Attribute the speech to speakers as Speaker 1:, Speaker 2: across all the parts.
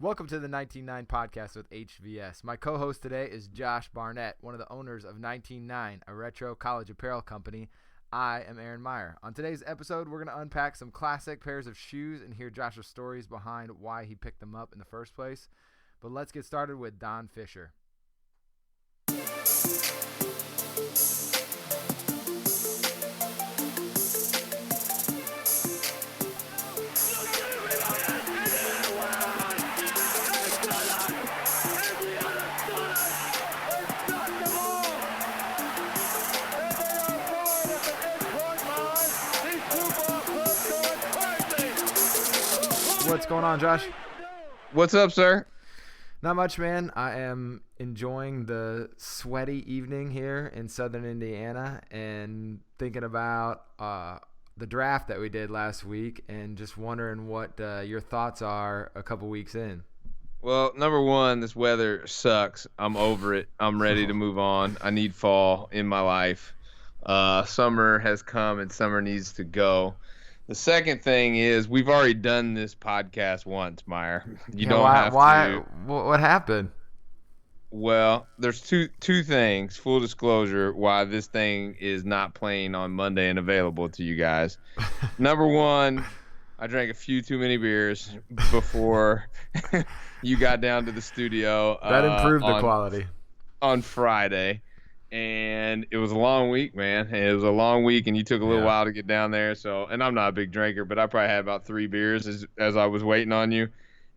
Speaker 1: Welcome to the 199 Podcast with HVS. My co-host today is Josh Barnett, one of the owners of 199, a retro college apparel company. I am Aaron Meyer. On today's episode, we're going to unpack some classic pairs of shoes and hear Josh's stories behind why he picked them up in the first place. But let's get started with Don Fisher. What's going on, Josh?
Speaker 2: What's up, sir?
Speaker 1: Not much, man. I am enjoying the sweaty evening here in southern Indiana and thinking about the draft that we did last week and just wondering what your thoughts are a couple weeks in.
Speaker 2: Well, number one, this weather sucks. I'm over it. I'm ready to move on. I need fall in my life. Summer has come and summer needs to go. The second thing is we've already done this podcast once, Meyer. You don't have to.
Speaker 1: What happened?
Speaker 2: Well, there's two things, full disclosure, why this thing is not playing on Monday and available to you guys. Number one, I drank a few too many beers before you got down to the studio.
Speaker 1: That improved the quality.
Speaker 2: On Friday. And it was a long week, man. It was a long week, and you took a little while to get down there. So, and I'm not a big drinker, but I probably had about 3 beers as I was waiting on you.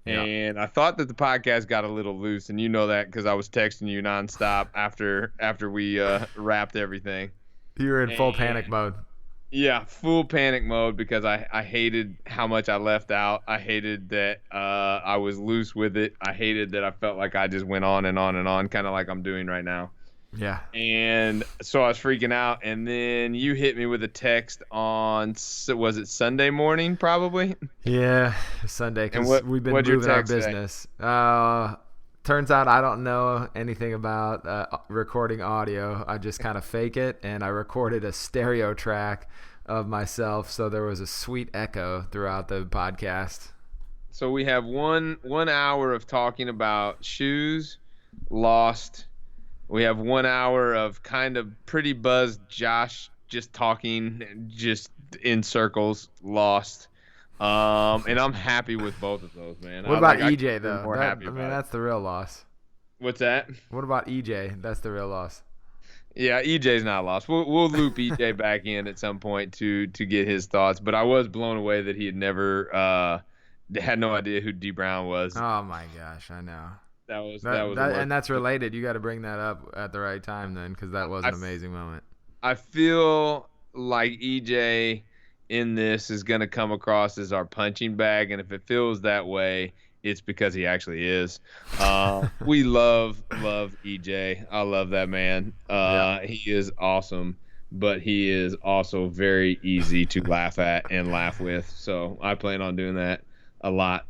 Speaker 2: Yeah. And I thought that the podcast got a little loose, and you know that because I was texting you nonstop after we wrapped everything.
Speaker 1: You were in full panic mode.
Speaker 2: Yeah, full panic mode because I hated how much I left out. I hated that I was loose with it. I hated that I felt like I just went on and on and on, kind of like I'm doing right now.
Speaker 1: Yeah.
Speaker 2: And so I was freaking out, and then you hit me with a text on, was it Sunday morning probably?
Speaker 1: Yeah, Sunday, because we've been moving our business. Turns out I don't know anything about recording audio. I just kind of fake it, and I recorded a stereo track of myself, so there was a sweet echo throughout the podcast.
Speaker 2: So we have one hour of talking about shoes, lost. We have 1 hour of kind of pretty buzzed Josh just talking, just in circles, lost. And I'm happy with both of those, man.
Speaker 1: What about EJ, though? That's the real loss.
Speaker 2: What's that?
Speaker 1: What about EJ? That's the real loss.
Speaker 2: Yeah, EJ's not lost. We'll loop EJ back in at some point to get his thoughts. But I was blown away that he had never had no idea who D Brown was.
Speaker 1: Oh, my gosh, I know.
Speaker 2: That was
Speaker 1: and that's related. You got to bring that up at the right time then, because that was an amazing moment.
Speaker 2: I feel like EJ in this is going to come across as our punching bag, and if it feels that way, it's because he actually is. We love EJ. I love that man. He is awesome, but he is also very easy to laugh at and laugh with. So I plan on doing that a lot.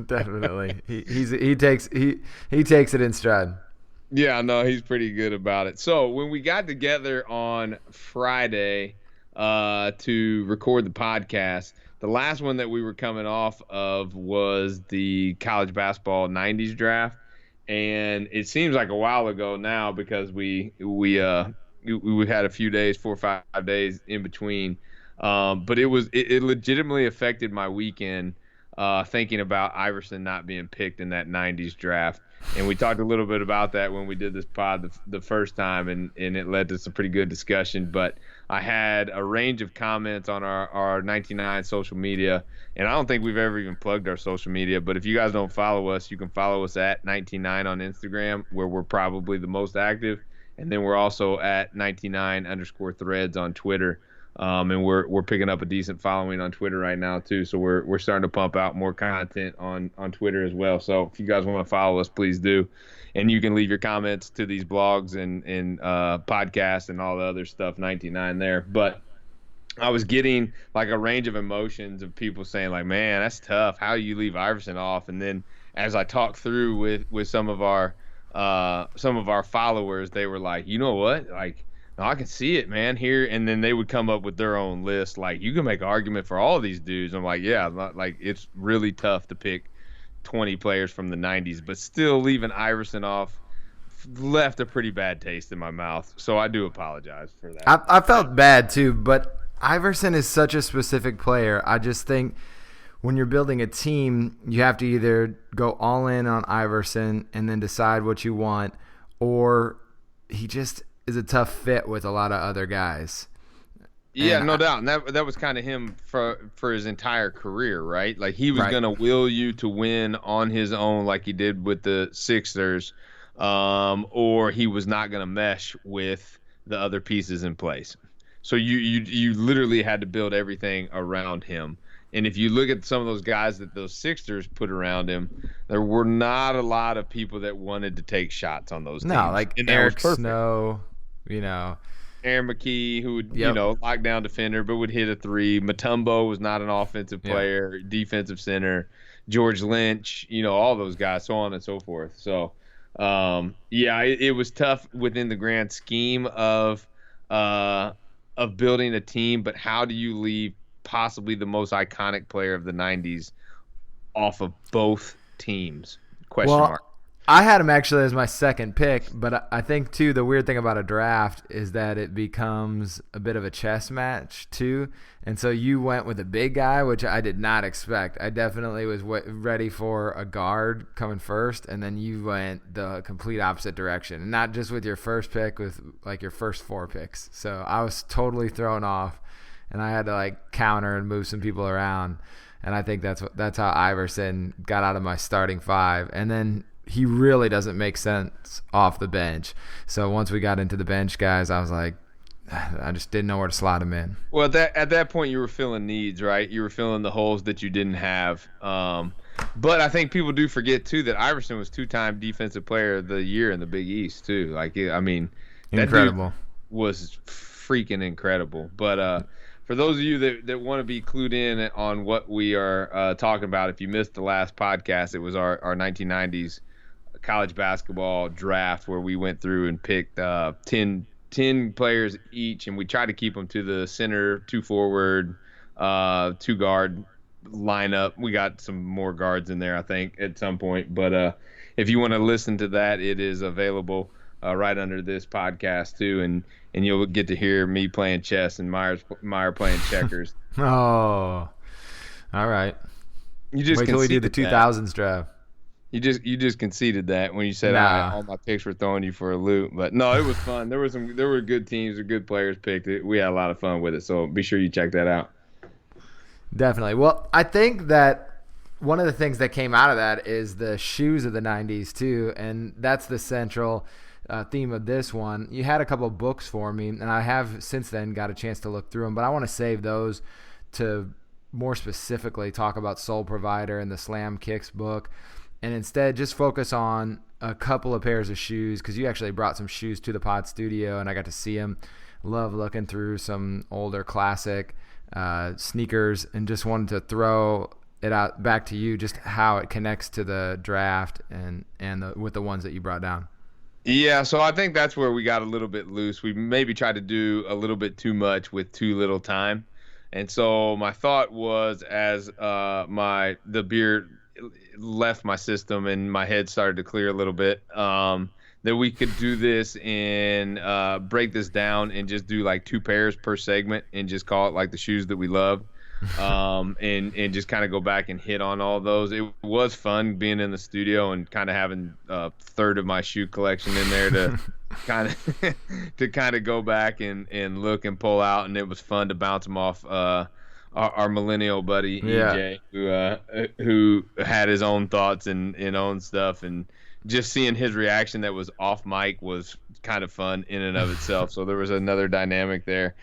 Speaker 1: Definitely. He takes it in stride.
Speaker 2: Yeah, no, he's pretty good about it. So when we got together on Friday to record the podcast, the last one that we were coming off of was the college basketball 90s draft, and it seems like a while ago now because we had a few days, 4 or 5 days in between. But it legitimately affected my weekend thinking about Iverson not being picked in that 90s draft. And we talked a little bit about that when we did this pod the first time, and it led to some pretty good discussion. But I had a range of comments on our 99 social media, and I don't think we've ever even plugged our social media. But if you guys don't follow us, you can follow us at 99 on Instagram, where we're probably the most active. And then we're also at 99_threads on Twitter. And we're picking up a decent following on Twitter right now too. So we're starting to pump out more content on Twitter as well. So if you guys want to follow us, please do. And you can leave your comments to these blogs and podcasts and all the other stuff, 99 there. But I was getting like a range of emotions of people saying like, man, that's tough. How do you leave Iverson off? And then as I talked through with some of our followers, they were like, you know what? Like, no, I can see it, man, here. And then they would come up with their own list. Like, you can make an argument for all of these dudes. I'm like, yeah, like it's really tough to pick 20 players from the 90s, but still leaving Iverson off left a pretty bad taste in my mouth. So I do apologize for that.
Speaker 1: I felt bad too, but Iverson is such a specific player. I just think when you're building a team, you have to either go all in on Iverson and then decide what you want, or he just is a tough fit with a lot of other guys.
Speaker 2: Yeah, no doubt. And that was kind of him for his entire career, right? Like he was going to will you to win on his own like he did with the Sixers, or he was not going to mesh with the other pieces in place. So you literally had to build everything around him. And if you look at some of those guys that those Sixers put around him, there were not a lot of people that wanted to take shots on those teams.
Speaker 1: No, like Eric Snow,
Speaker 2: Aaron McKee, who would, lockdown defender, but would hit a three. Mutombo was not an offensive player, defensive center. George Lynch, all those guys, so on and so forth. So, it was tough within the grand scheme of building a team, but how do you leave possibly the most iconic player of the 90s off of both teams? Question mark.
Speaker 1: I had him actually as my second pick, but I think, too, the weird thing about a draft is that it becomes a bit of a chess match, too. And so you went with a big guy, which I did not expect. I definitely was ready for a guard coming first, and then you went the complete opposite direction. And not just with your first pick, with, like, your first 4 picks. So I was totally thrown off, and I had to, like, counter and move some people around. And I think that's how Iverson got out of my starting 5. And then he really doesn't make sense off the bench. So once we got into the bench guys, I was like, I just didn't know where to slot him in.
Speaker 2: Well, at that point, you were filling needs, right? You were filling the holes that you didn't have. But I think people do forget, too, that Iverson was 2-time Defensive Player of the Year in the Big East, too. Like, I mean,
Speaker 1: incredible.
Speaker 2: That dude was freaking incredible. But for those of you that want to be clued in on what we are talking about, if you missed the last podcast, it was our 1990s college basketball draft where we went through and picked 10 players each, and we tried to keep them to the center, 2 forward, 2 guard lineup. We got some more guards in there, I think, at some point. But if you want to listen to that, it is available right under this podcast too, and you'll get to hear me playing chess and Meyer playing checkers.
Speaker 1: Oh, all right.
Speaker 2: You just
Speaker 1: wait till we do the 2000s draft.
Speaker 2: You just conceded that when you said all my picks were throwing you for a loop. But no, it was fun. There were good teams, good players picked. We had a lot of fun with it. So be sure you check that out.
Speaker 1: Definitely. Well, I think that one of the things that came out of that is the shoes of the 90s too, and that's the central theme of this one. You had a couple of books for me, and I have since then got a chance to look through them, but I want to save those to more specifically talk about Soul Provider and the Slam Kicks book, and instead just focus on a couple of pairs of shoes, because you actually brought some shoes to the pod studio and I got to see them. Love looking through some older classic sneakers, and just wanted to throw it out back to you, just how it connects to the draft and with the ones that you brought down.
Speaker 2: Yeah, so I think that's where we got a little bit loose. We maybe tried to do a little bit too much with too little time. And so my thought was, as the beer left my system and my head started to clear a little bit, that we could do this and break this down and just do like 2 pairs per segment and just call it like the shoes that we love, and just kind of go back and hit on all those. It was fun being in the studio and kind of having a third of my shoe collection in there to kind of go back and look and pull out, and it was fun to bounce them off our millennial buddy EJ, who had his own thoughts and own stuff, and just seeing his reaction that was off mic was kind of fun in and of itself. So there was another dynamic there.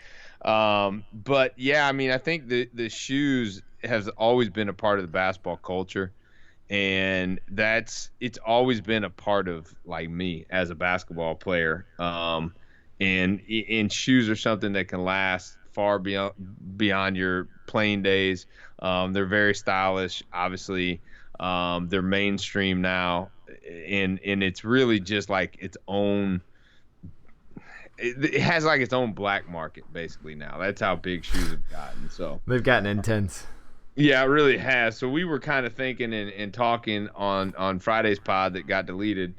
Speaker 2: But yeah, I mean, I think the shoes has always been a part of the basketball culture, and it's always been a part of like me as a basketball player. And shoes are something that can last far beyond your playing days. They're very stylish, obviously. They're mainstream now, and it's really just like its own. It has like its own black market basically now. That's how big shoes have gotten. So
Speaker 1: they've gotten intense.
Speaker 2: Yeah, it really has. So we were kind of thinking and talking on Friday's pod that got deleted,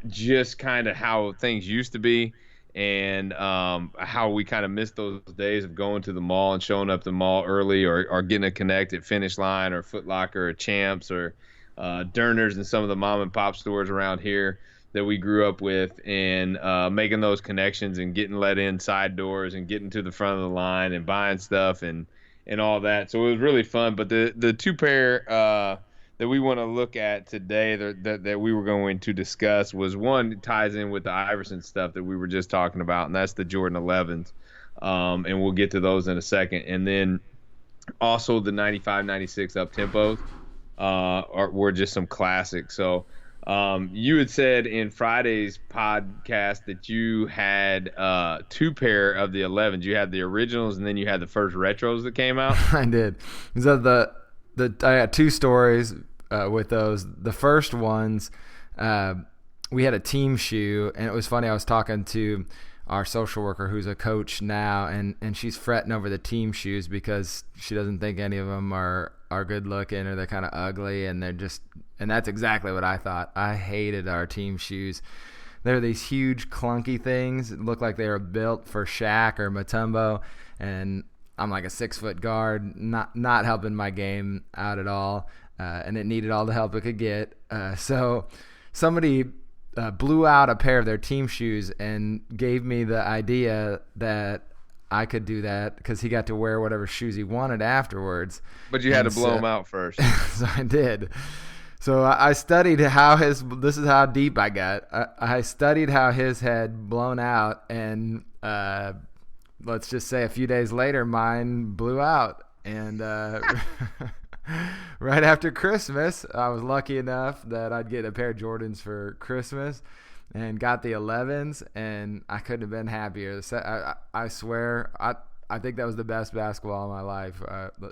Speaker 2: just kind of how things used to be, and how we kind of missed those days of going to the mall and showing up at the mall early, or getting a connect at Finish Line or Foot Locker or Champs or Derners and some of the mom and pop stores around here that we grew up with, and making those connections and getting let in side doors and getting to the front of the line and buying stuff and all that. So it was really fun. But the two pair that we want to look at today that we were going to discuss was, one, ties in with the Iverson stuff that we were just talking about, and that's the Jordan 11s. And we'll get to those in a second. And then also the 95, 96 up-tempos were just some classics. So you had said in Friday's podcast that you had two pair of the 11s. You had the originals, and then you had the first retros that came out.
Speaker 1: I did. So I got two stories with those. The first ones, we had a team shoe, and it was funny. I was talking to our social worker who's a coach now, and she's fretting over the team shoes because she doesn't think any of them are good looking, or they're kind of ugly, and that's exactly what I thought. I hated our team shoes. They're these huge clunky things. It looked like they were built for Shaq or Mutombo, and I'm like a 6-foot guard, not helping my game out at all, and it needed all the help it could get. So somebody blew out a pair of their team shoes and gave me the idea that I could do that because he got to wear whatever shoes he wanted afterwards.
Speaker 2: But you had to blow them out first.
Speaker 1: So I did. So I studied this is how deep I got. I studied how his had blown out, and let's just say a few days later, mine blew out. And right after Christmas, I was lucky enough that I'd get a pair of Jordans for Christmas, and got the 11s, and I couldn't have been happier. I swear, I think that was the best basketball of my life.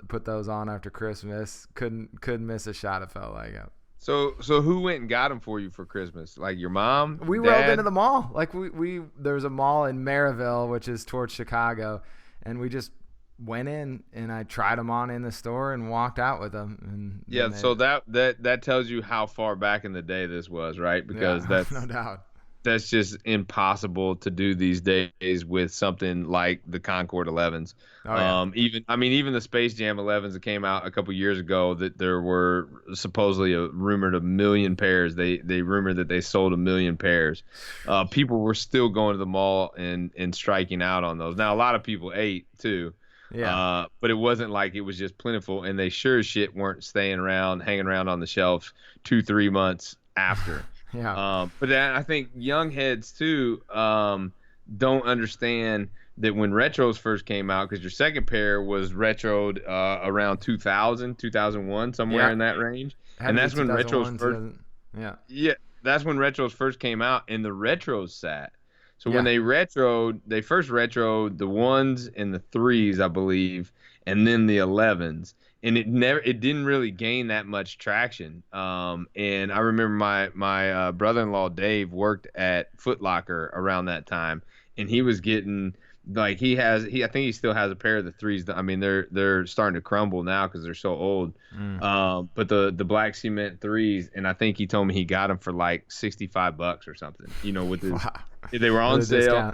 Speaker 1: Put those on after Christmas. Couldn't miss a shot. It felt like it.
Speaker 2: So who went and got them for you for Christmas? Like your mom?
Speaker 1: We
Speaker 2: Dad?
Speaker 1: rolled into the mall. Like there was a mall in Maryville, which is towards Chicago, and we just went in, and I tried them on in the store and walked out with them. And
Speaker 2: yeah, so that tells you how far back in the day this was, right? Because that's
Speaker 1: no doubt.
Speaker 2: That's just impossible to do these days with something like the Concord 11s.
Speaker 1: Oh, yeah.
Speaker 2: Even the Space Jam 11s that came out a couple years ago, that there were supposedly rumored 1 million pairs. They rumored that they sold 1 million pairs. People were still going to the mall and striking out on those. Now, a lot of people ate too.
Speaker 1: Yeah.
Speaker 2: But it wasn't like it was just plentiful, and they sure as shit weren't hanging around on the shelves 2-3 months after.
Speaker 1: Yeah.
Speaker 2: But I think young heads too don't understand that when retros first came out, because your second pair was retroed around 2000, 2001, somewhere in that range, and that's when retros first. Yeah, that's when retros first came out, and the retros sat. So when they first retroed the 1s and the 3s, I believe, and then the 11s. And it didn't really gain that much traction. And I remember my brother-in-law Dave worked at Foot Locker around that time, and he was getting I think he still has a pair of the 3s. I mean, they're starting to crumble now because they're so old. But the black cement 3s, and I think he told me he got them for like $65 or something. With his. Wow. They were on sale.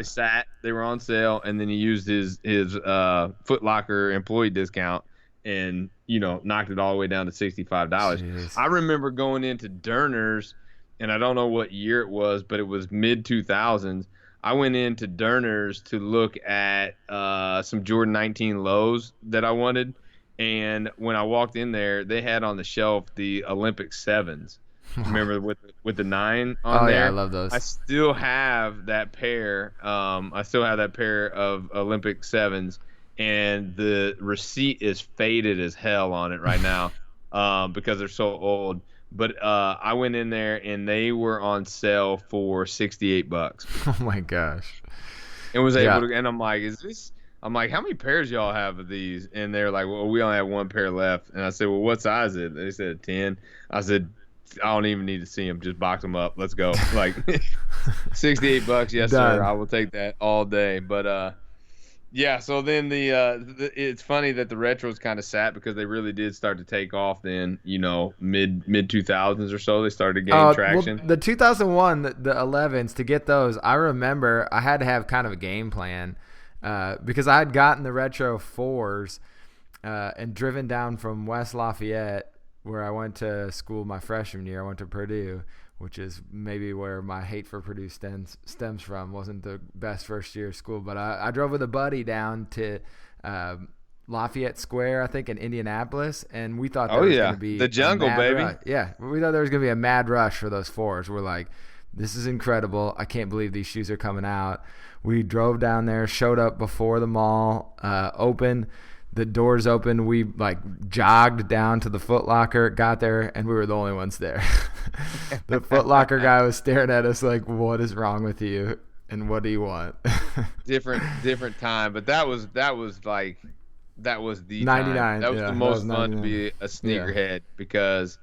Speaker 2: They were on sale, and then he used his Foot Locker employee discount and knocked it all the way down to $65.
Speaker 1: Jeez.
Speaker 2: I remember going into Derners, and I don't know what year it was, but it was mid 2000s. I went into Derners to look at some Jordan 19 lows that I wanted, and when I walked in there, they had on the shelf the Olympic 7s. Remember with the 9 on there?
Speaker 1: Oh yeah, I love those.
Speaker 2: I still have that pair. I still have that pair of Olympic 7s, and the receipt is faded as hell on it right now because they're so old. But I went in there, and they were on sale for $68.
Speaker 1: Oh my gosh!
Speaker 2: And was able to, and I'm like, how many pairs y'all have of these? And they're like, well, we only have 1 pair left. And I said, well, what size is it? They said 10. I said, I don't even need to see them. Just box them up. Let's go. Like $68. Yes,
Speaker 1: Done.
Speaker 2: sir. I will take that all day. But Yeah, so then it's funny that the retros kind of sat because they really did start to take off then, mid 2000s or so they started to gain
Speaker 1: Well,
Speaker 2: traction.
Speaker 1: the 2001, the 11s, to get those, I remember I had to have kind of a game plan because I had gotten the retro 4s and driven down from West Lafayette, where I went to school my freshman year. I went to Purdue, which is maybe where my hate for Purdue stems from. Wasn't the best first year of school, but I drove with a buddy down to Lafayette Square, I think, in Indianapolis, and we thought there was going to be
Speaker 2: the jungle, baby.
Speaker 1: rush. Yeah, we thought there was going to be a mad rush for those 4s. We're like, this is incredible. I can't believe these shoes are coming out. We drove down there, showed up before the mall opened. The doors open. We jogged down to the Foot Locker, got there, and we were the only ones there. The Foot Locker guy was staring at us like, "What is wrong with you? And what do you want?"
Speaker 2: different time, but that was the
Speaker 1: 99.
Speaker 2: Time. That was the most fun to be a sneakerhead because,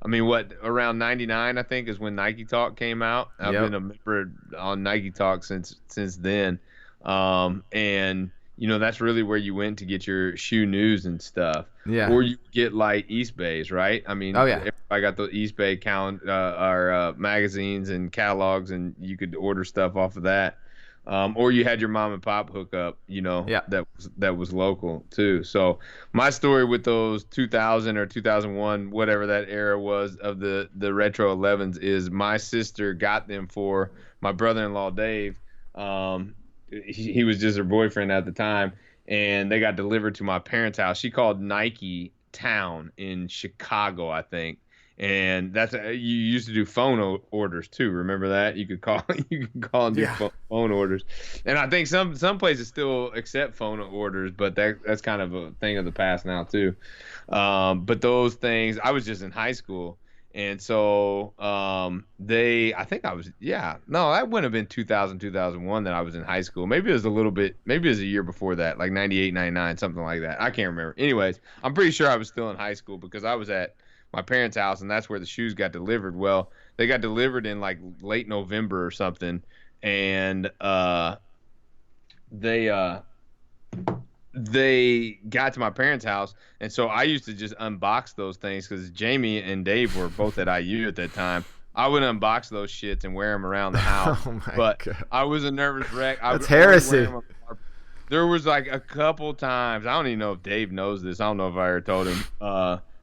Speaker 2: I mean, around 99 I think is when Nike Talk came out. I've been a member on Nike Talk since then, and that's really where you went to get your shoe news and stuff.
Speaker 1: Yeah.
Speaker 2: Or you get like East Bays, right? I mean, everybody got the East Bay magazines and catalogs, and you could order stuff off of that. Or you had your mom and pop hookup, that was local too. So my story with those 2000 or 2001, whatever that era was of the retro 11s, is my sister got them for my brother-in-law Dave. He was just her boyfriend at the time, and they got delivered to my parents' house. She called Nike Town in Chicago, I think. And that's you used to do phone orders too. Remember that? You could call and do phone orders. And I think some places still accept phone orders, but that's kind of a thing of the past now too. But those things, I was just in high school. And so that wouldn't have been 2000, 2001 that I was in high school. Maybe it was a year before that, like 98, 99, something like that. I can't remember. Anyways, I'm pretty sure I was still in high school because I was at my parents' house, and that's where the shoes got delivered. Well, they got delivered in like late November or something, and they got to my parents' house, and so I used to just unbox those things because Jamie and Dave were both at IU at that time. I would unbox those shits and wear them around the house. God. I was a nervous wreck.
Speaker 1: That's heresy.
Speaker 2: There was like a couple times. I don't even know if Dave knows this. I don't know if I ever told him.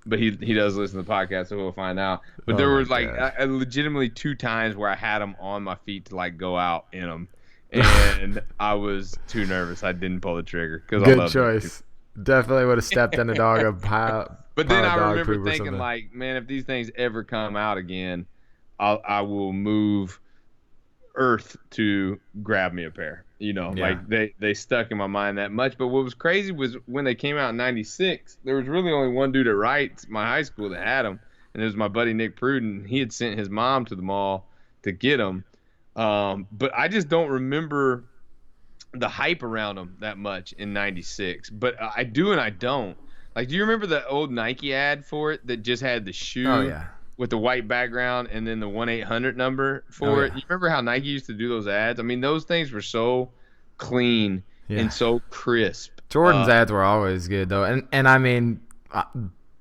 Speaker 2: But he does listen to the podcast, so we'll find out. But there was legitimately 2 times where I had them on my feet to like go out in them, and I was too nervous. I didn't pull the trigger because I loved
Speaker 1: choice. Definitely would have stepped in a dog a pile.
Speaker 2: But then I remember thinking, like, man, if these things ever come out again, I will move Earth to grab me a pair. Like they stuck in my mind that much. But what was crazy was when they came out in 96, there was really only one dude at Wright, my high school, that had them. And it was my buddy Nick Pruden. He had sent his mom to the mall to get them. But I just don't remember the hype around them that much in 96. But I do and I don't. Like, do you remember the old Nike ad for it that just had the shoe with the white background and then the 1-800 number for it? You remember how Nike used to do those ads? I mean, those things were so clean and so crisp.
Speaker 1: Jordan's ads were always good, though. And I mean,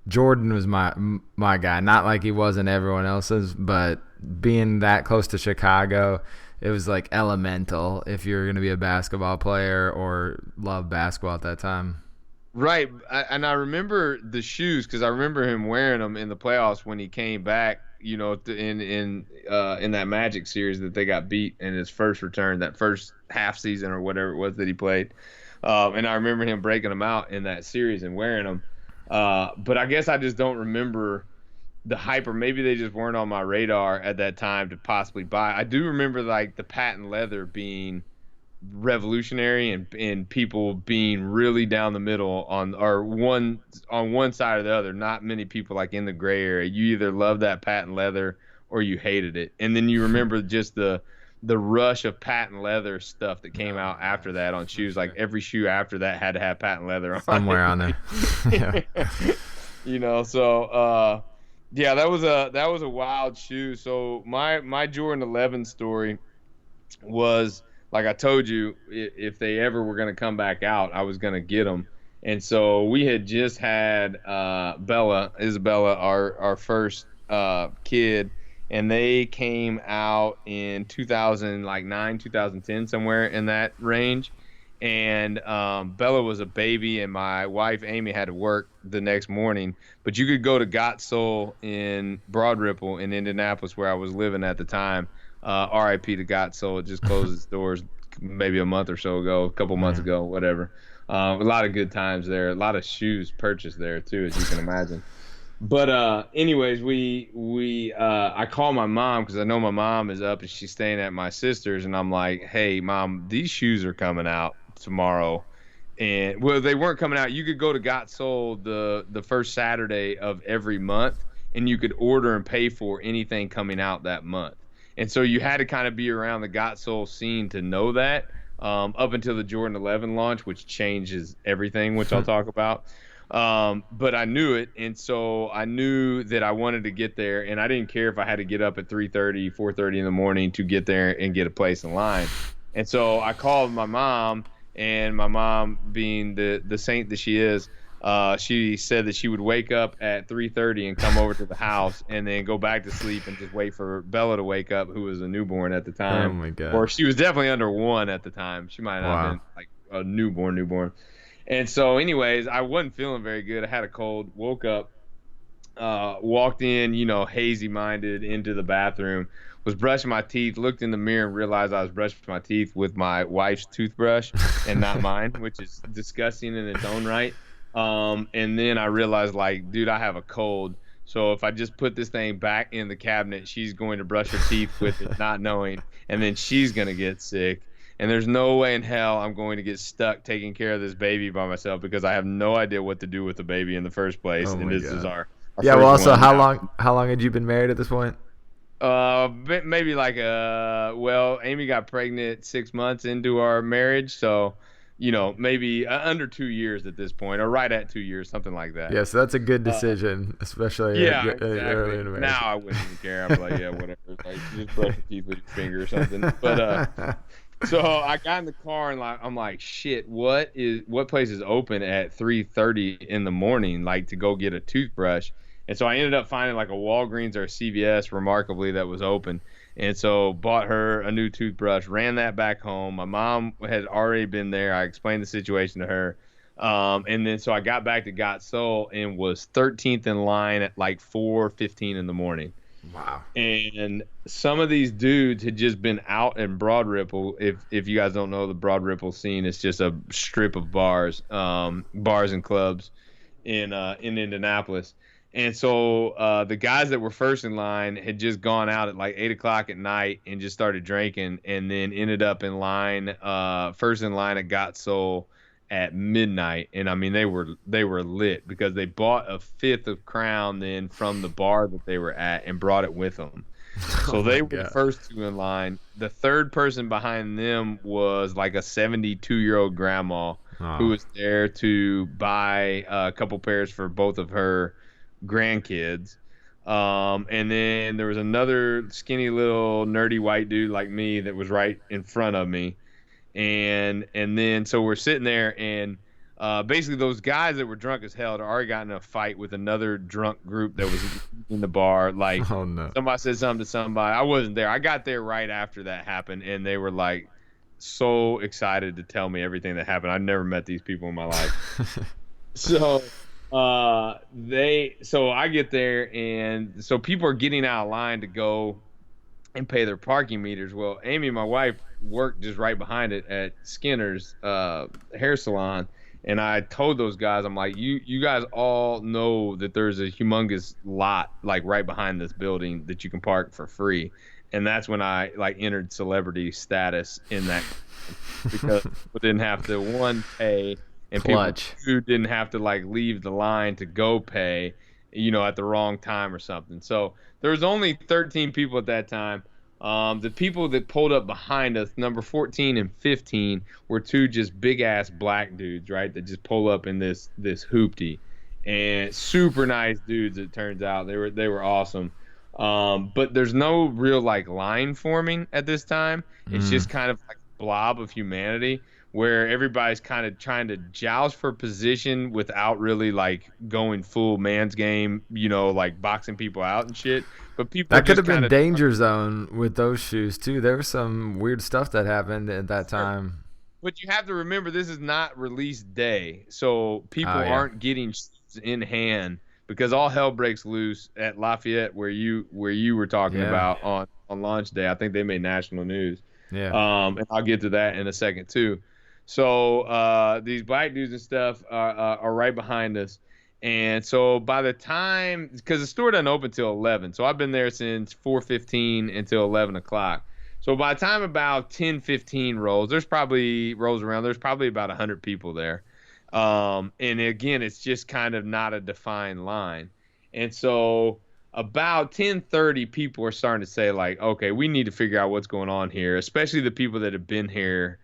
Speaker 1: Jordan was my guy. Not like he wasn't everyone else's, but being that close to Chicago, it was like elemental if you're going to be a basketball player or love basketball at that time.
Speaker 2: Right, and I remember the shoes because I remember him wearing them in the playoffs when he came back. In that Magic series that they got beat in his first return, that first half season or whatever it was that he played. And I remember him breaking them out in that series and wearing them. But I guess I just don't remember the hype, or maybe they just weren't on my radar at that time to possibly buy. I do remember like the patent leather being revolutionary and people being really down the middle on one side or the other. Not many people like in the gray area. You either loved that patent leather or you hated it. And then you remember just the rush of patent leather stuff that came out after that on shoes. Like every shoe after that had to have patent leather on
Speaker 1: somewhere on there.
Speaker 2: So that was a wild shoe. So my Jordan 11 story was like I told you, if they ever were going to come back out, I was going to get them. And so we had just had Isabella, our first kid, and they came out in 2009, 2010, somewhere in that range. And Bella was a baby, and my wife Amy had to work the next morning. But you could go to Got Soul in Broad Ripple in Indianapolis, where I was living at the time. R.I.P. to Got Soul. It just closed its doors maybe a month or so ago, a couple months ago, whatever. A lot of good times there. A lot of shoes purchased there too, as you can imagine. But anyways, I call my mom because I know my mom is up and she's staying at my sister's, and I'm like, hey mom, these shoes are coming out tomorrow. And well, they weren't coming out. You could go to Got Sold the first Saturday of every month, and you could order and pay for anything coming out that month. And so you had to kind of be around the Got Soul scene to know that, up until the Jordan 11 launch, which changes everything, which I'll talk about. But I knew it, and so I knew that I wanted to get there, and I didn't care if I had to get up at 3:30, 4:30 in the morning to get there and get a place in line. And so I called my mom, and my mom, being the saint that she is, she said that she would wake up at 3:30 and come over to the house and then go back to sleep and just wait for Bella to wake up, who was a newborn at the time.
Speaker 1: Oh my God.
Speaker 2: Or she was definitely under 1 at the time. She might not have been like a newborn. And so anyways, I wasn't feeling very good. I had a cold, woke up, walked in, hazy minded into the bathroom, was brushing my teeth, looked in the mirror and realized I was brushing my teeth with my wife's toothbrush and not mine, which is disgusting in its own right. And then I realized, like, dude, I have a cold. So if I just put this thing back in the cabinet, she's going to brush her teeth with it, not knowing, and then she's going to get sick. And there's no way in hell I'm going to get stuck taking care of this baby by myself, because I have no idea what to do with the baby in the first place.
Speaker 1: Oh
Speaker 2: and this
Speaker 1: God.
Speaker 2: is our
Speaker 1: yeah.
Speaker 2: first
Speaker 1: Well, also,
Speaker 2: one
Speaker 1: how long had you been married at this point?
Speaker 2: Maybe like Amy got pregnant 6 months into our marriage, so maybe under 2 years at this point, or right at 2 years, something like that.
Speaker 1: Yeah, so that's a good decision, especially
Speaker 2: exactly.
Speaker 1: early in the marriage.
Speaker 2: Now I wouldn't even care. I'm like, yeah, whatever. Like, just brush your teeth with your finger or something. But so I got in the car and I'm like, shit, what place is open at 3:30 in the morning, like, to go get a toothbrush? And so I ended up finding like a Walgreens or a CVS, remarkably, that was open. And so bought her a new toothbrush, ran that back home. My mom had already been there. I explained the situation to her. And then so I got back to Got Soul and was 13th in line at like 4:15 in the morning.
Speaker 1: Wow.
Speaker 2: And some of these dudes had just been out in Broad Ripple. If you guys don't know the Broad Ripple scene, it's just a strip of bars and clubs in Indianapolis. And so the guys that were first in line had just gone out at like 8 o'clock at night and just started drinking, and then ended up in line, first in line at Got Soul at midnight. And I mean, they were lit, because they bought a fifth of Crown then from the bar that they were at and brought it with them. So they were the first two in line. The third person behind them was like a 72-year-old grandma who was there to buy a couple pairs for both of her grandkids. And then there was another skinny little nerdy white dude like me that was right in front of me. And then so we're sitting there, and basically those guys that were drunk as hell had already gotten in a fight with another drunk group that was in the bar. Like,
Speaker 1: oh, no.
Speaker 2: Somebody said something to somebody. I wasn't there. I got there right after that happened, and they were like so excited to tell me everything that happened. I've never met these people in my life. So I get there, and so people are getting out of line to go and pay their parking meters. Well, Amy, my wife, worked just right behind it at Skinner's hair salon, and I told those guys, I'm like, you guys all know that there's a humongous lot like right behind this building that you can park for free. And that's when I like entered celebrity status in that, because people didn't have to pay, and
Speaker 1: Clutch.
Speaker 2: People who didn't have to like leave the line to go pay, at the wrong time or something. So there was only 13 people at that time. The people that pulled up behind us, number 14 and 15, were two just big ass black dudes, right? That just pull up in this hoopty, and super nice dudes. It turns out they were awesome. But there's no real like line forming at this time. It's just kind of like blob of humanity where everybody's kind of trying to joust for position without really like going full man's game, like boxing people out and shit. But people
Speaker 1: That could
Speaker 2: just
Speaker 1: have been
Speaker 2: kind of
Speaker 1: danger zone with those shoes too. There was some weird stuff that happened at that time.
Speaker 2: But you have to remember, this is not release day, so people aren't getting shoes in hand because all hell breaks loose at Lafayette, where you were talking about on launch day. I think they made national news.
Speaker 1: Yeah.
Speaker 2: And I'll get to that in a second too. So these black dudes and stuff are right behind us. And so by the time, because the store doesn't open till 11, so I've been there since 4:15 until 11 o'clock. So by the time about 10:15 rolls around, there's probably about 100 people there. And again, it's just kind of not a defined line. And so about 10:30, people are starting to say like, okay, we need to figure out what's going on here, especially the people that have been here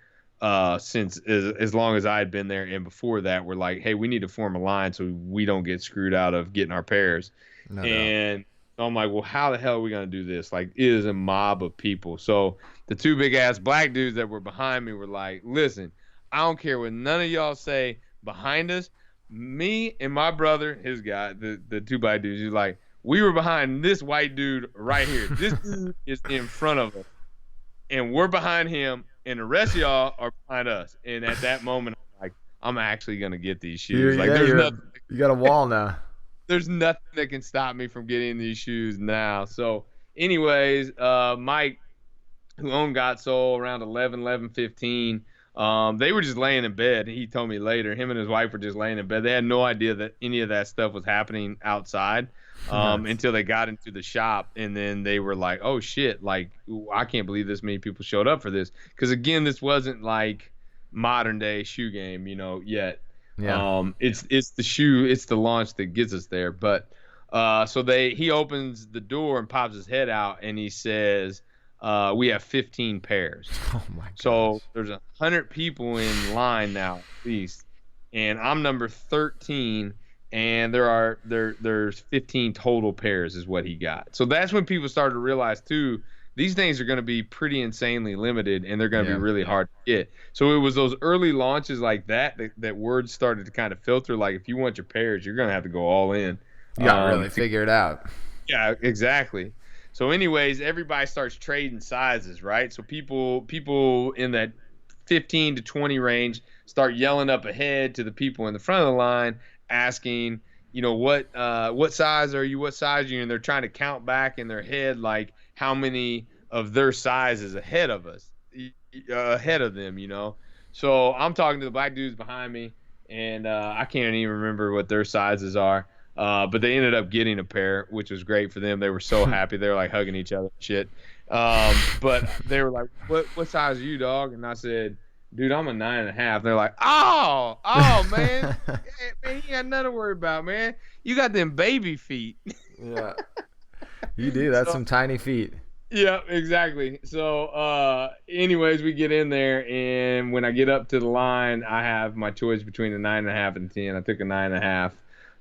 Speaker 2: since as long as I had been there, and before that, we're like, hey, we need to form a line so we don't get screwed out of getting our pairs. And I'm like, well, how the hell are we gonna do this? Like, it is a mob of people. So the two big ass black dudes that were behind me were like, listen, I don't care what none of y'all say behind us. Me and my brother, his guy, the two black dudes, he's like, we were behind this white dude right here. This dude is in front of us, and we're behind him. And the rest of y'all are behind us. And at that moment, I'm like, I'm actually going to get these shoes.
Speaker 1: You got a wall now.
Speaker 2: There's nothing that can stop me from getting these shoes now. So anyways, Mike, who owned Got Soul around 11:15, they were just laying in bed. He told me later, him and his wife were just laying in bed. They had no idea that any of that stuff was happening outside. Until they got into the shop, and then they were like, oh shit, like, I can't believe this many people showed up for this, because again, this wasn't like modern day shoe game yet. It's the shoe, it's the launch that gets us there. But so he opens the door and pops his head out, and he says, we have 15 pairs.
Speaker 1: Oh my gosh.
Speaker 2: So there's 100 people in line now at least, and I'm number 13. And there's 15 total pairs is what he got. So that's when people started to realize too, these things are going to be pretty insanely limited, and they're going to be really hard to get. So it was those early launches like that word started to kind of filter. Like, if you want your pairs, you're going to have to go all in.
Speaker 1: You got to really figure it out.
Speaker 2: Yeah, exactly. So anyways, everybody starts trading sizes, right? So people in that 15 to 20 range start yelling up ahead to the people in the front of the line, asking, what size are you? What size are you? And they're trying to count back in their head, like, how many of their size is ahead of us, ahead of them, So I'm talking to the black dudes behind me, and I can't even remember what their sizes are. But they ended up getting a pair, which was great for them. They were so happy. They were like hugging each other and shit. But they were like, what size are you, dog? And I said, dude, I'm a 9.5. They're like, oh, man. Man, you got nothing to worry about, man. You got them baby feet.
Speaker 1: Yeah. You do. That's some tiny feet.
Speaker 2: Yeah, exactly. So, anyways, we get in there, and when I get up to the line, I have my choice between a 9.5 and 10. I took a 9.5.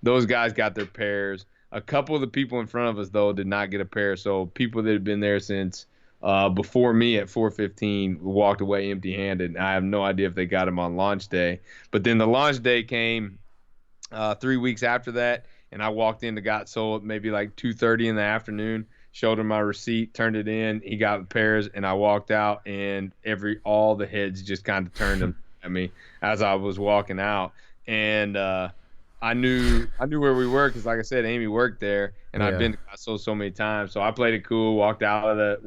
Speaker 2: Those guys got their pairs. A couple of the people in front of us, though, did not get a pair. So people that had been there since before me at 4:15 walked away empty-handed. I have no idea if they got them on launch day. But then the launch day came 3 weeks after that, and I walked in to Got Sold maybe like 2:30 in the afternoon, showed him my receipt, turned it in. He got the pairs, and I walked out, and all the heads just kind of turned them at me as I was walking out. And I knew where we were because, like I said, Amy worked there, and I've been to Got Sold so many times. So I played it cool, walked a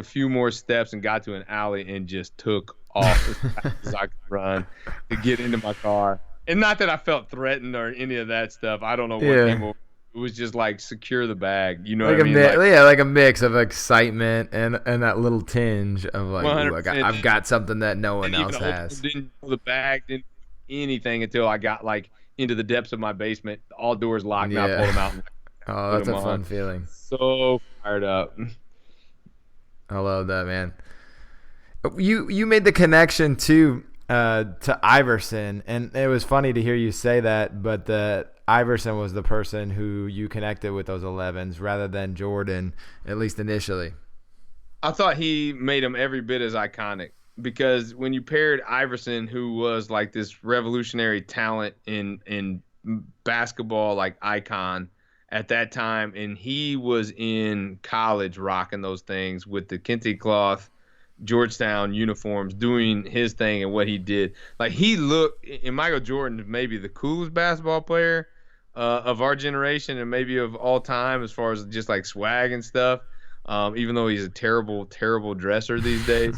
Speaker 2: few more steps, and got to an alley and just took off as fast as I could run to get into my car. And not that I felt threatened or any of that stuff. I don't know what came over. It was just like, secure the bag. You know
Speaker 1: like
Speaker 2: what I mean?
Speaker 1: Like a mix of excitement and that little tinge of like, ooh, I've got something that no one else has.
Speaker 2: Didn't pull the bag, didn't anything until I got like into the depths of my basement. All doors locked, and I pulled them out. And
Speaker 1: oh, that's a fun feeling.
Speaker 2: So fired up.
Speaker 1: I love that, man. You made the connection to Iverson, and it was funny to hear you say that, but that Iverson was the person who you connected with those 11s rather than Jordan, at least initially.
Speaker 2: I thought he made him every bit as iconic because when you paired Iverson, who was like this revolutionary talent in basketball, like icon at that time, and he was in college rocking those things with the kente cloth Georgetown uniforms, doing his thing and what he did. Like he looked, and Michael Jordan maybe the coolest basketball player of our generation and maybe of all time as far as just like swag and stuff. Even though he's a terrible, terrible dresser these days.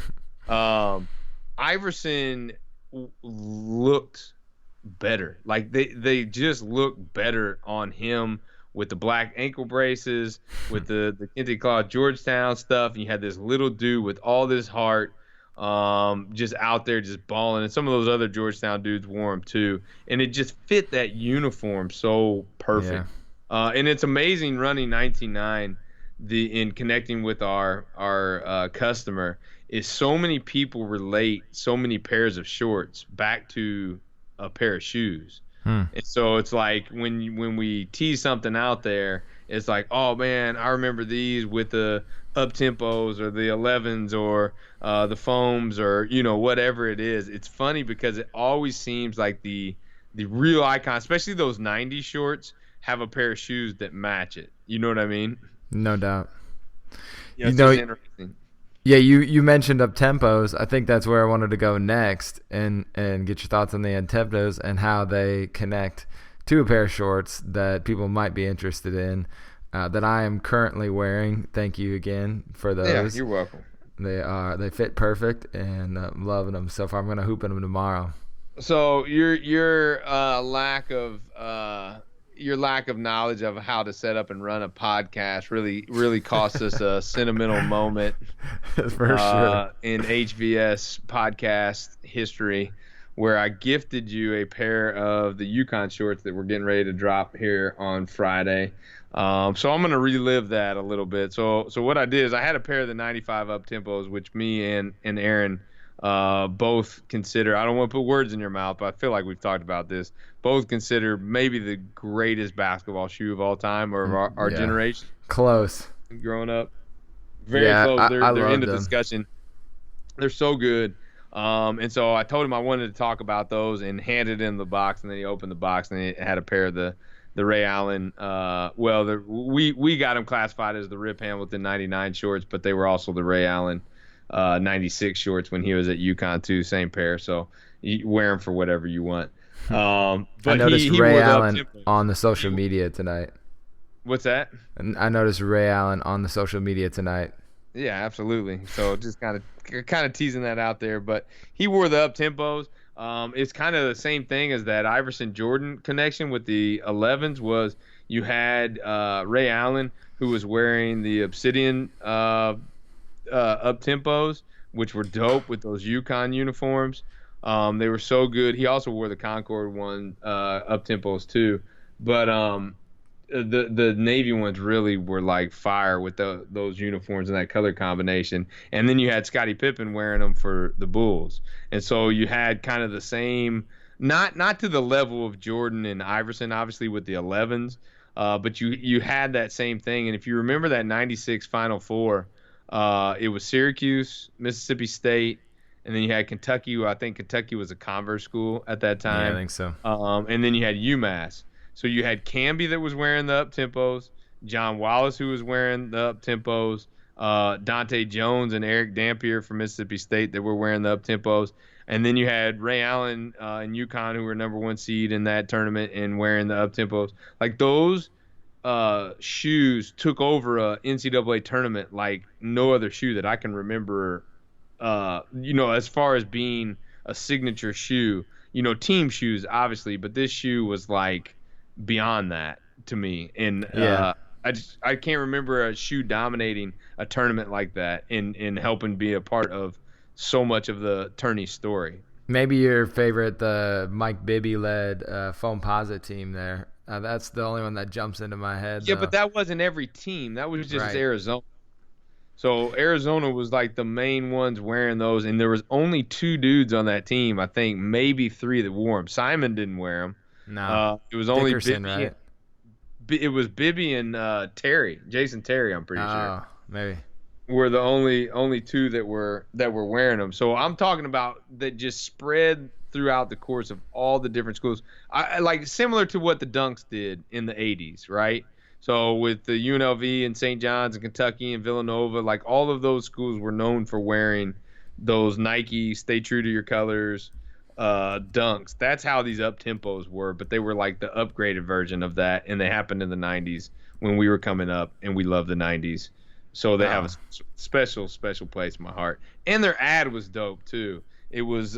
Speaker 2: Iverson looked better. Like they just looked better on him with the black ankle braces, with the kente cloth Georgetown stuff. And you had this little dude with all this heart, just out there just balling. And some of those other Georgetown dudes wore them too. And it just fit that uniform so perfect. Yeah. And it's amazing running 19.9 in connecting with our customer is so many people relate so many pairs of shorts back to a pair of shoes. And so it's like when we tease something out there, it's like, oh man, I remember these with the up tempos or the 11s or the foams or whatever it is. It's funny because it always seems like the real icon, especially those 90s shorts, have a pair of shoes that match it. You know what I mean?
Speaker 1: No doubt.
Speaker 2: Yeah, it's interesting.
Speaker 1: Yeah, you mentioned up tempos. I think that's where I wanted to go next and get your thoughts on the up tempos and how they connect to a pair of shorts that people might be interested in that I am currently wearing. Thank you again for those.
Speaker 2: Yeah, you're welcome.
Speaker 1: They fit perfect and I'm loving them so far. I'm gonna hoop in them tomorrow.
Speaker 2: So your lack of knowledge of how to set up and run a podcast really cost us a sentimental moment
Speaker 1: for sure
Speaker 2: in HVS podcast history, where I gifted you a pair of the Yukon shorts that we're getting ready to drop here on Friday. So I'm going to relive that a little bit. So what I did is I had a pair of the 95 up tempos, which me and Aaron both consider, I don't want to put words in your mouth, but I feel like we've talked about this, both consider maybe the greatest basketball shoe of all time or of our generation.
Speaker 1: Close.
Speaker 2: Growing up. Very close. They're in the discussion. They're so good. And so I told him I wanted to talk about those and handed him the box, and then he opened the box and it had a pair of the Ray Allen. We got them classified as the Rip Hamilton 99 shorts, but they were also the Ray Allen 96 shorts when he was at UConn too, same pair. So you wear them for whatever you want. But
Speaker 1: I noticed Ray Allen on the social media tonight.
Speaker 2: What's that?
Speaker 1: And I noticed Ray Allen on the social media tonight.
Speaker 2: Yeah, absolutely. So just kind of teasing that out there, but he wore the up tempos. It's kind of the same thing as that Iverson Jordan connection with the 11s. Was you had Ray Allen, who was wearing the Obsidian up tempos, which were dope with those UConn uniforms. They were so good. He also wore the Concord one up tempos too, but the Navy ones really were like fire with those uniforms and that color combination. And then you had Scottie Pippen wearing them for the Bulls, and so you had kind of the same, not to the level of Jordan and Iverson, obviously with the 11s, but you had that same thing. And if you remember that 96 Final Four. It was Syracuse, Mississippi State, and then you had Kentucky. I think Kentucky was a Converse school at that time.
Speaker 1: Yeah, I think so.
Speaker 2: And then you had UMass. So you had Camby that was wearing the up tempos, John Wallace who was wearing the up tempos, Dante Jones and Eric Dampier from Mississippi State that were wearing the up tempos, and then you had Ray Allen and UConn who were number 1 seed in that tournament and wearing the up tempos. Like those shoes took over a NCAA tournament like no other shoe that I can remember, as far as being a signature shoe, team shoes obviously, but this shoe was like beyond that to me. And I can't remember a shoe dominating a tournament like that and helping be a part of so much of the tourney story.
Speaker 1: Maybe your favorite, the Mike Bibby led Foamposite team there. That's the only one that jumps into my head.
Speaker 2: Yeah,
Speaker 1: though.
Speaker 2: But that wasn't every team. That was just
Speaker 1: right.
Speaker 2: Arizona. So Arizona was like the main ones wearing those, and there was only 2 dudes on that team, I think, maybe 3 that wore them. Simon didn't wear them.
Speaker 1: No.
Speaker 2: It was only
Speaker 1: Dickerson,
Speaker 2: Bibby.
Speaker 1: Right?
Speaker 2: It was Bibby and Terry, Jason Terry, I'm pretty sure.
Speaker 1: Oh, maybe.
Speaker 2: were the only two that were wearing them. So I'm talking about that just spread throughout the course of all the different schools. I like similar to what the Dunks did in the 80s, right? So with the UNLV and St. John's and Kentucky and Villanova, like all of those schools were known for wearing those Nike "Stay True to Your Colors" Dunks. That's how these up tempos were, but they were like the upgraded version of that, and they happened in the 90s when we were coming up, and we loved the 90s. So they have a special place in my heart. And their ad was dope too. It was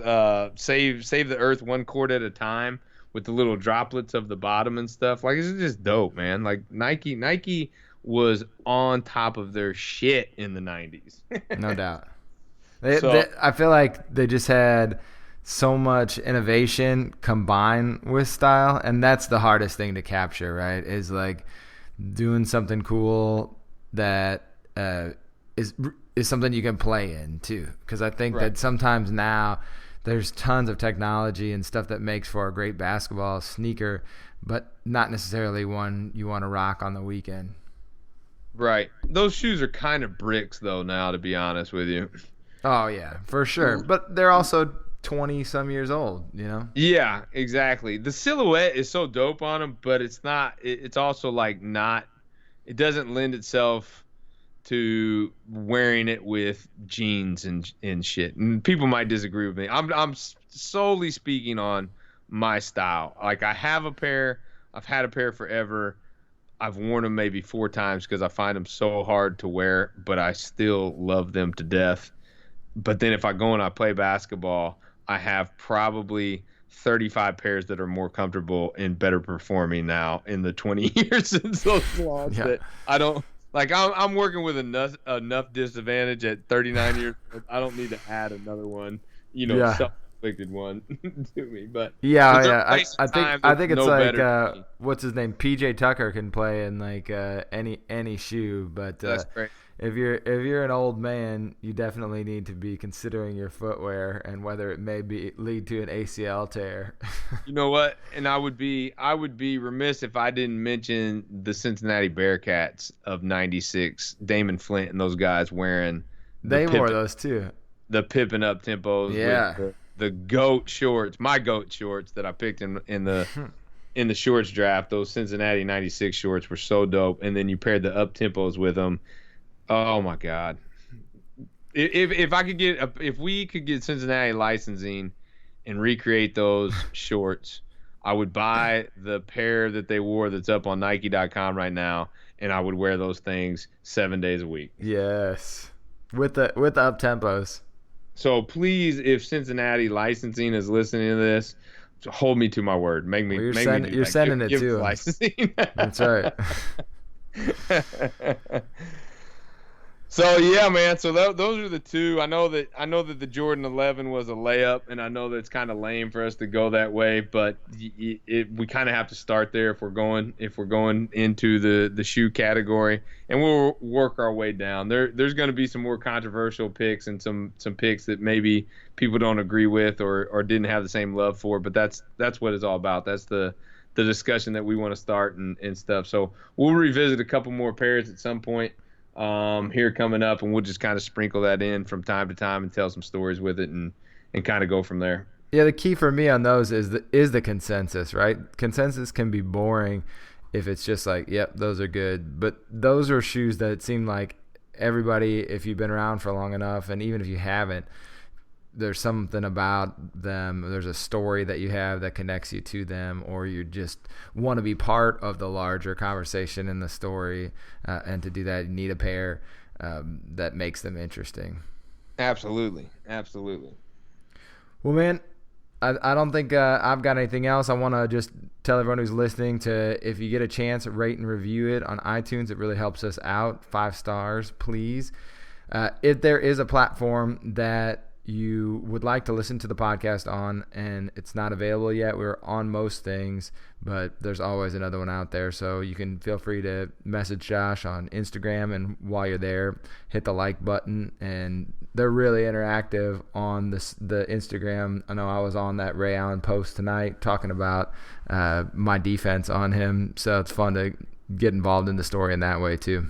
Speaker 2: save the earth one quart at a time with the little droplets of the bottom and stuff. Like, it's just dope, man. Like Nike was on top of their shit in the 90s.
Speaker 1: No doubt. I feel like they just had so much innovation combined with style, and that's the hardest thing to capture, right? Is like doing something cool that is something you can play in too. Because I think that sometimes now there's tons of technology and stuff that makes for a great basketball sneaker, but not necessarily one you want to rock on the weekend.
Speaker 2: Right. Those shoes are kind of bricks though now, to be honest with you.
Speaker 1: Oh yeah, for sure. But they're also 20 some years old, you know?
Speaker 2: Yeah, exactly. The silhouette is so dope on them, but it's not, it's also like not, it doesn't lend itself to wearing it with jeans and shit. And people might disagree with me. I'm solely speaking on my style. Like, I have a pair, I've had a pair forever. I've worn them maybe 4 times because I find them so hard to wear, but I still love them to death. But then if I go and I play basketball, I have probably 35 pairs that are more comfortable and better performing now in the 20 years since those launches. Yeah. That I don't like. I'm working with enough disadvantage at 39 years old. I don't need to add another one, self-inflicted one to me. But
Speaker 1: I think it's like what's his name? PJ Tucker can play in like any shoe, but
Speaker 2: that's great.
Speaker 1: If you're an old man, you definitely need to be considering your footwear and whether it may lead to an ACL tear.
Speaker 2: You know what? And I would be remiss if I didn't mention the Cincinnati Bearcats of '96. Damon Flint and those guys wearing.
Speaker 1: They wore those too.
Speaker 2: The Pippin up tempos.
Speaker 1: Yeah.
Speaker 2: With the goat shorts, my goat shorts that I picked in the shorts draft. Those Cincinnati '96 shorts were so dope. And then you paired the up tempos with them. Oh my God! If we could get Cincinnati licensing and recreate those shorts, I would buy the pair that they wore that's up on Nike.com right now, and I would wear those things 7 days a week.
Speaker 1: Yes, with the up tempos.
Speaker 2: So please, if Cincinnati licensing is listening to this, hold me to my word.
Speaker 1: You're sending it to them.
Speaker 2: Licensing.
Speaker 1: That's right.
Speaker 2: So yeah, man. So those are the two. I know that the Jordan 11 was a layup, and I know that it's kind of lame for us to go that way, but we kind of have to start there if we're going into the shoe category, and we'll work our way down. There's going to be some more controversial picks and some picks that maybe people don't agree with or didn't have the same love for, but that's what it's all about. That's the discussion that we want to start and stuff. So we'll revisit a couple more pairs at some point. Here coming up, and we'll just kind of sprinkle that in from time to time and tell some stories with it and kind of go from there.
Speaker 1: Yeah, the key for me on those is the consensus, right? Consensus can be boring if it's just like, yep, those are good. But those are shoes that seem like everybody, if you've been around for long enough, and even if you haven't, there's something about them. There's a story that you have that connects you to them, or you just want to be part of the larger conversation in the story. And to do that, you need a pair that makes them interesting.
Speaker 2: Absolutely.
Speaker 1: Well, man, I don't think I've got anything else. I want to just tell everyone who's listening to, if you get a chance, rate and review it on iTunes. It really helps us out. 5 stars, please. If there is a platform that you would like to listen to the podcast on and it's not available yet, we're on most things, but there's always another one out there. So you can feel free to message Josh on Instagram, and while you're there, hit the like button. And they're really interactive on the Instagram. I know I was on that Ray Allen post tonight talking about my defense on him, so it's fun to get involved in the story in that way too.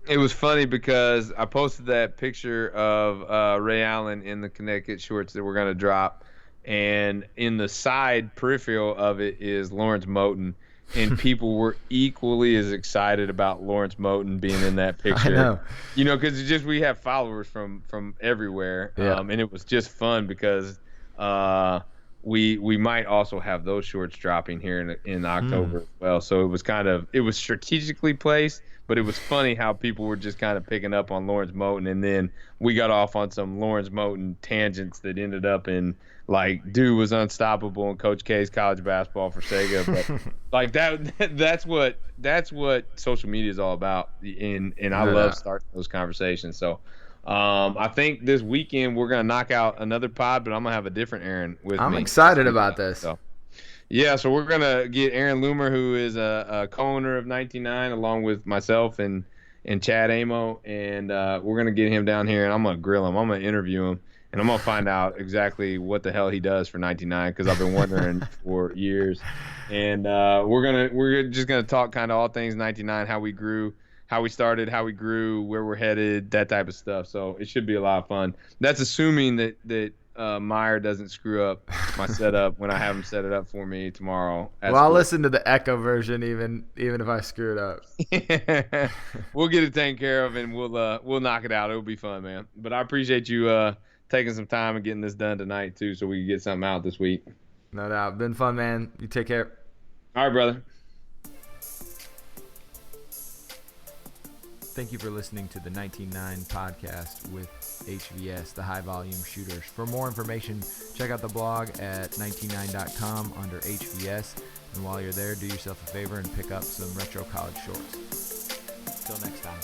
Speaker 2: It was funny because I posted that picture of Ray Allen in the Connecticut shorts that we're going to drop. And in the side peripheral of it is Lawrence Moten. And people were equally as excited about Lawrence Moten being in that picture.
Speaker 1: I know.
Speaker 2: You know, because it's just we have followers from everywhere.
Speaker 1: Yeah.
Speaker 2: And it was just fun because we might also have those shorts dropping here in October as well. So it was strategically placed, but it was funny how people were just kind of picking up on Lawrence Moten, and then we got off on some Lawrence Moten tangents that ended up in like dude was unstoppable in Coach K's college basketball for Sega. But like that's what social media is all about, and I love starting those conversations. So I think this weekend we're gonna knock out another pod, but I'm gonna have a different Aaron with me.
Speaker 1: I'm excited about this.
Speaker 2: So. Yeah, so we're going to get Aaron Loomer, who is a co-owner of 99, along with myself and Chad Amo, and we're going to get him down here, and I'm going to grill him. I'm going to interview him, and I'm going to find out exactly what the hell he does for 99, because I've been wondering for years. And we're just going to talk kind of all things 99, how we grew, how we started, how we grew, where we're headed, that type of stuff. So it should be a lot of fun. That's assuming that Meyer doesn't screw up my setup when I have him set it up for me tomorrow.
Speaker 1: Well, I'll listen to the Echo version even if I screw it up.
Speaker 2: We'll get it taken care of, and we'll knock it out. It'll be fun, man. But I appreciate you taking some time and getting this done tonight too, so we can get something out this week.
Speaker 1: No doubt. Been fun, man. You take care.
Speaker 2: All right, brother.
Speaker 1: Thank you for listening to the 19.9 podcast with HVS, the High Volume Shooters. For more information, check out the blog at 19.9.com under HVS. And while you're there, do yourself a favor and pick up some retro college shorts. Until next time.